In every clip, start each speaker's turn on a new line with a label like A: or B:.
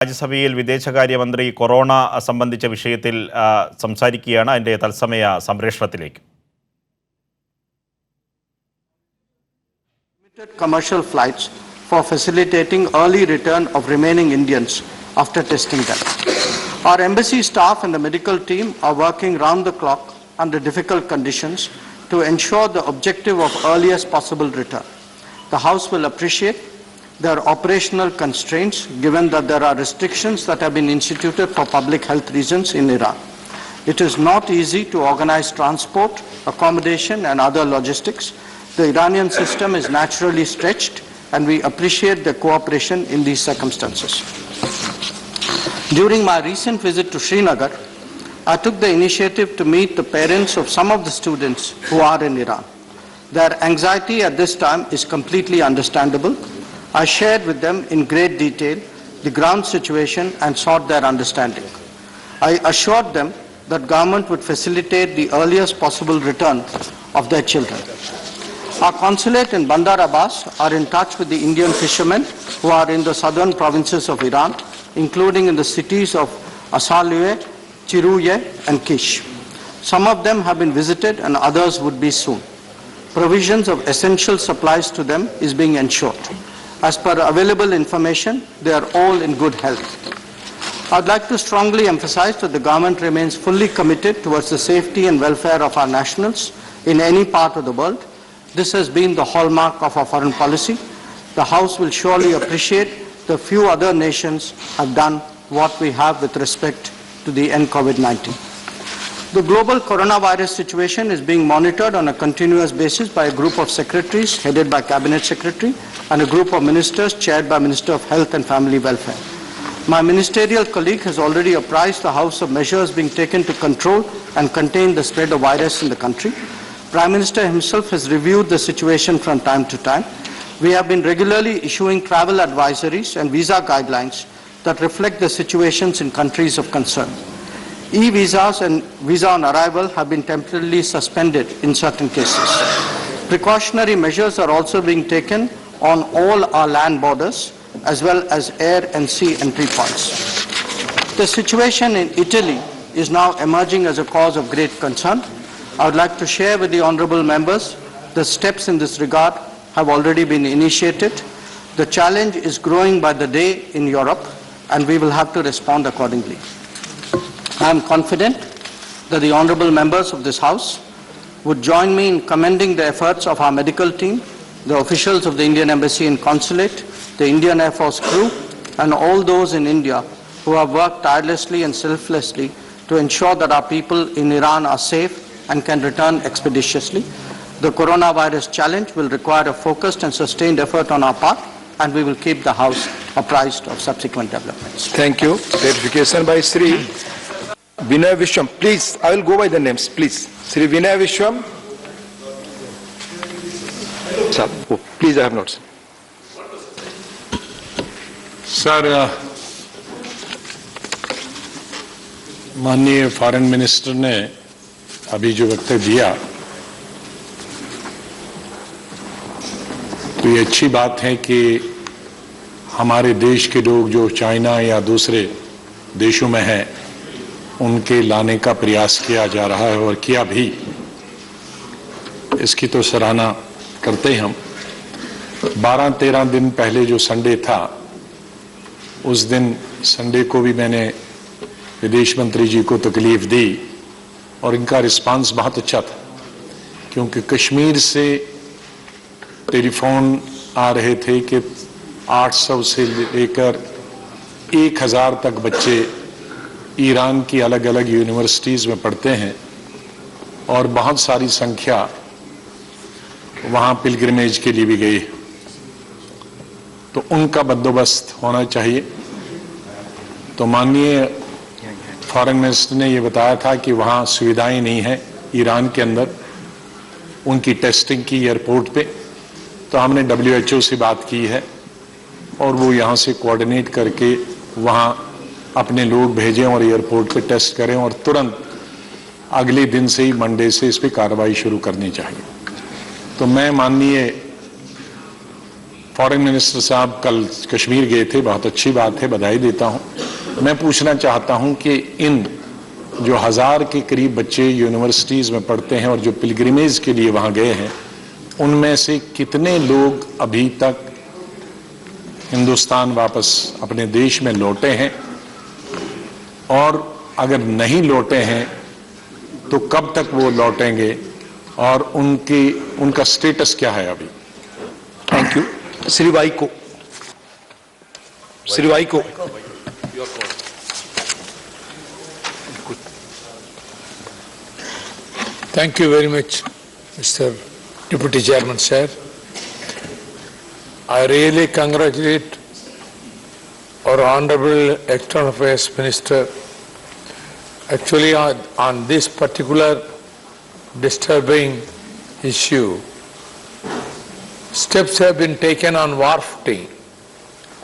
A: രാജ്യസഭയിൽ വിദേശകാര്യമന്ത്രി കൊറോണ സംബന്ധിച്ച വിഷയത്തിൽ സംസാരിക്കുകയാണ്. അതിന്റെ തത്സമയ സംപ്രേഷണത്തിലേക്ക്.
B: Commercial flights for facilitating early return of remaining Indians after testing them. Our embassy staff and the medical team are working round the clock under difficult conditions to ensure the objective of earliest possible return. The House will appreciate there are operational constraints given that there are restrictions that have been instituted for public health reasons in Iran. It is not easy to organize transport, accommodation and other logistics. The Iranian system is naturally stretched and we appreciate the cooperation in these circumstances. During my recent visit to Srinagar, I took the initiative to meet the parents of some of the students who are in Iran. Their anxiety at this time is completely understandable. I shared with them in great detail the ground situation and sought their understanding. I assured them that government would facilitate the earliest possible return of their children. Our consulate in Bandar Abbas are in touch with the Indian fishermen who are in the southern provinces of Iran, including in the cities of Asalue, Chiruye and Kish. Some of them have been visited and others would be soon. Provisions of essential supplies to them is being ensured. As per available information, they are all in good health. I would like to strongly emphasize that the government remains fully committed towards the safety and welfare of our nationals in any part of the world. This has been the hallmark of our foreign policy. The House will surely appreciate the few other nations have done what we have with respect to the end COVID-19. The global coronavirus situation is being monitored on a continuous basis by a group of secretaries headed by Cabinet Secretary and a group of ministers chaired by Minister of Health and Family Welfare. My ministerial colleague has already apprised the House of measures being taken to control and contain the spread of virus in the country. Prime Minister himself has reviewed the situation from time to time. We have been regularly issuing travel advisories and visa guidelines that reflect the situations in countries of concern. E-visas and visa on arrival have been temporarily suspended in certain cases. Precautionary measures are also being taken on all our land borders as well as air and sea entry points. The situation in Italy is now emerging as a cause of great concern. I would like to share with the honourable members the steps in this regard have already been initiated. The challenge is growing by the day in Europe and we will have to respond accordingly. I am confident that the honourable members of this House would join me in commending the efforts of our medical team, the officials of the Indian Embassy and Consulate, the Indian Air Force crew and all those in India who have worked tirelessly and selflessly to ensure that our people in Iran are safe and can return expeditiously. The coronavirus challenge will require a focused and sustained effort on our part and we will keep the House apprised of subsequent developments.
C: Thank you. Clarification by Sri Vinay Vishwam. Please, I will go by the names, please. Sri Vinay Vishwam. Sir, oh, please, I have not seen.
D: Sir, माननीय foreign minister ने अभी जो वक्तव्य दिया तो ये अच्छी बात है कि हमारे देश के लोग जो चाइना या दूसरे देशों में हैं उनके लाने का प्रयास किया जा रहा है और किया भी। इसकी तो सराहना करते हैं हम। 12-13 दिन पहले जो संडे था उस दिन संडे को भी मैंने विदेश मंत्री जी को तकलीफ दी और इनका रिस्पांस बहुत अच्छा था क्योंकि कश्मीर से टेलीफोन आ रहे थे कि 800 से लेकर 1000 तक बच्चे ईरान की अलग अलग यूनिवर्सिटीज़ में पढ़ते हैं और बहुत सारी संख्या वहाँ पिलग्रिमेज के लिए भी गई तो उनका बंदोबस्त होना चाहिए। तो माननीय फॉरेन मिनिस्टर ने ये बताया था कि वहाँ सुविधाएं नहीं हैं ईरान के अंदर उनकी टेस्टिंग की एयरपोर्ट पे। तो हमने WHO से बात की है और वो यहाँ से कोऑर्डिनेट करके वहाँ अपने लोग भेजें और एयरपोर्ट पे टेस्ट करें और तुरंत अगले दिन से ही मंडे से इस पे कार्रवाई शुरू करनी चाहिए। तो मैं माननीय फॉरेन मिनिस्टर साहब कल कश्मीर गए थे, बहुत अच्छी बात है, बधाई देता हूं। मैं पूछना चाहता हूं कि इन जो 1000 के करीब बच्चे यूनिवर्सिटीज में पढ़ते हैं और जो पिलग्रिमेज के लिए वहां गए हैं, उनमें से कितने लोग अभी तक हिंदुस्तान वापस अपने देश में लौटे हैं, और अगर नहीं लौटे हैं तो कब तक वो लौटेंगे और उनका स्टेटस क्या है अभी?
C: Thank you. Shri Vaiko, Shri Vaiko.
E: Thank you very much, Mr. Deputy Chairman, sir. I really congratulate our Honorable External Affairs Minister. Actually, on this particular disturbing issue, steps have been taken on war footing.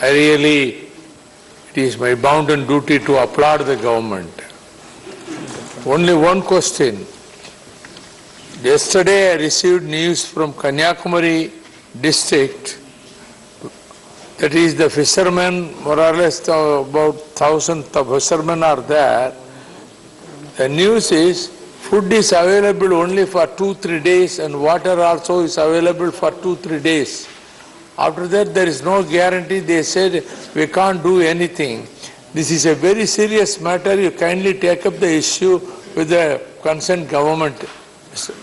E: It is my bounden duty to applaud the government. Only one question. Yesterday I received news from Kanyakumari district, that is the fishermen, more or less about 1,000 fishermen are there. The news is food is available only for 2-3 days and water also is available for 2-3 days. After that there is no guarantee. They said we can't do anything. This is a very serious matter. You kindly take up the issue with the concerned government.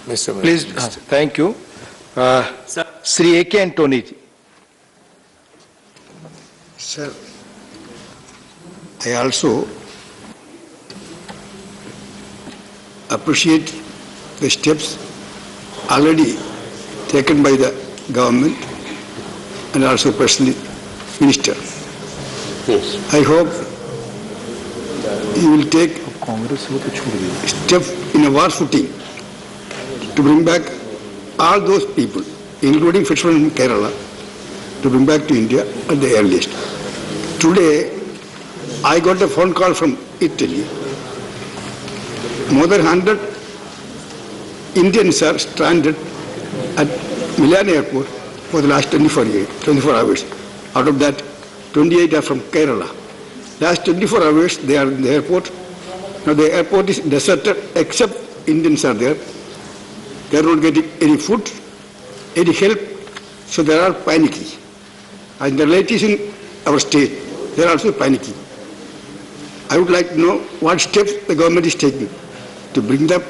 E: Mr.
C: Please, thank you. Sri A.K. Antony.
F: Sir, I also appreciate the steps already taken by the government and also personally Minister.
D: Yes.
F: I hope he will take steps in a war footing to bring back all those people, including fishermen in Kerala, to bring back to India at the earliest. Today, I got a phone call from Italy. More than 100 Indians are stranded at Milan airport for the last 24 hours. Out of that, 28 are from Kerala. Last 24 hours, they are in the airport. Now the airport is deserted except Indians are there. They are not getting any food, any help, so they are panicking. And the relatives in our state, they are also panicking. I would like to know what steps the government is taking to bring back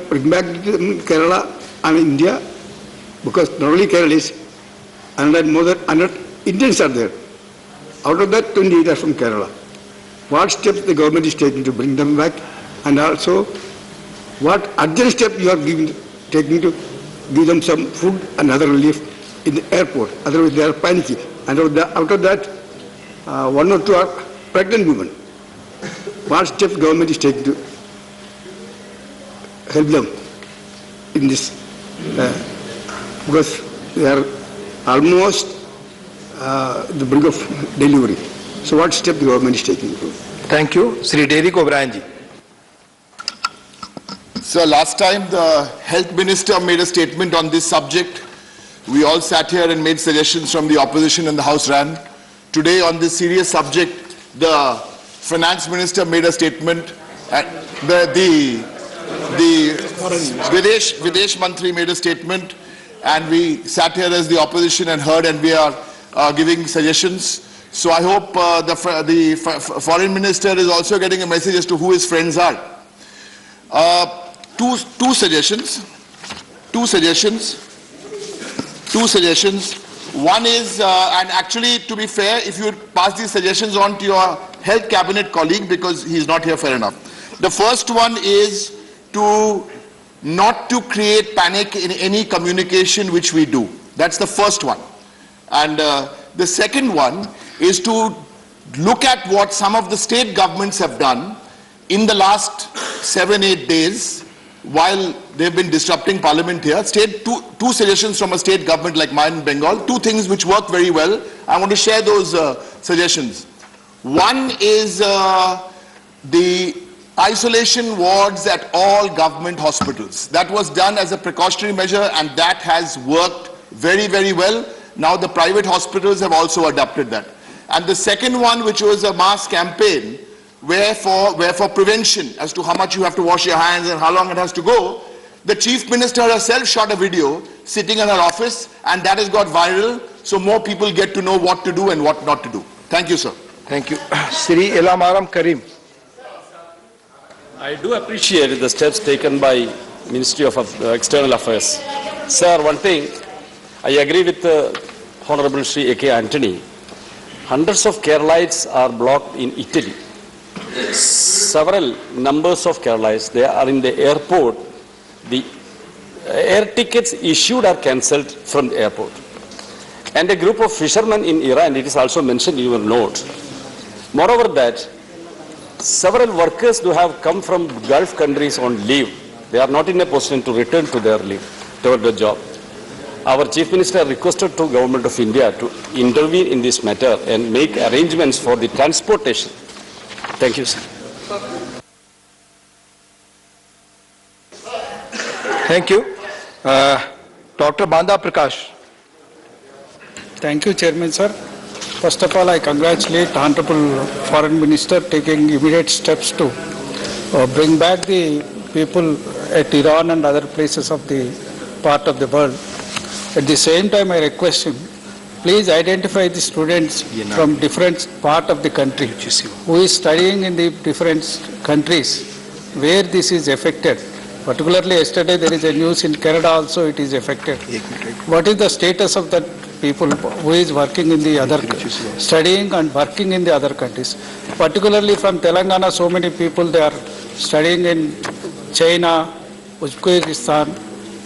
F: Kerala and India, because not only Kerala is, and more than 100 Indians are there. Out of that, 28 are from Kerala. What steps the government is taking to bring them back, and also what urgent steps you are taking to give them some food and other relief in the airport. Otherwise, they are panicking. And out of that, 1 or 2 are pregnant women. What steps government is taking to help them in this? Because they are almost the brink of delivery. So what step the government is taking?
C: Thank you. Sri Derek O'Brien ji.
G: Sir, last time the health minister made a statement on this subject. We all sat here and made suggestions from the opposition and the House ran. Today on this serious subject, the finance minister made a statement. The Videsh Mantri made a statement, and we sat here as the opposition and heard, and we are giving suggestions. So I hope the foreign minister is also getting a message as to who his friends are. Two suggestions. One is, and actually to be fair, if you pass these suggestions on to your health cabinet colleague, because he's not here, fair enough. The first one is not to create panic in any communication which we do. That's the first one. And the second one is to look at what some of the state governments have done in the last 7-8 days while they've been disrupting parliament here. Two suggestions from a state government like mine in Bengal, 2 things which work very well. I want to share those suggestions. One is the isolation wards at all government hospitals. That was done as a precautionary measure, and that has worked very, very well. Now the private hospitals have also adopted that. And the second one, which was a mass campaign, where for prevention as to how much you have to wash your hands and how long it has to go, the Chief Minister herself shot a video sitting in her office, and that has got viral, so more people get to know what to do and what not to do. Thank you, sir.
C: Thank you. Sri Elamaram Karim.
H: I do appreciate the steps taken by Ministry of External Affairs. Sir, one thing, I agree with Honorable Sri A.K. Antony. Hundreds of Keralites are blocked in Italy. Several numbers of Keralites, they are in the airport. The air tickets issued are cancelled from the airport. And a group of fishermen in Iran, it is also mentioned in your note. Moreover that, several workers who have come from Gulf countries on leave, they are not in a position to return to their leave, to their job. Our Chief Minister requested to Government of India to intervene in this matter and make arrangements for the transportation. Thank you, sir.
C: Thank you. Dr. Banda Prakash.
F: Thank you, Chairman, sir. First of all, I congratulate Honorable Foreign Minister taking immediate steps to bring back the people at Iran and other places of the part of the world. At the same time, I request him, please identify the students from different part of the country who is studying in the different countries where this is affected. Particularly yesterday there is a news in Canada also it is affected. What is the status of that people who is working in the other, studying and working in the other countries? Particularly from Telangana, so many people they are studying in China, Uzbekistan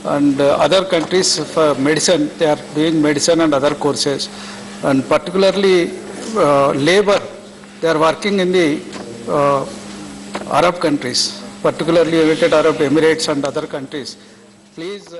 F: and other countries for medicine. They are doing medicine and other courses. And particularly labor, they are working in the Arab countries, particularly United Arab Emirates and other countries. Please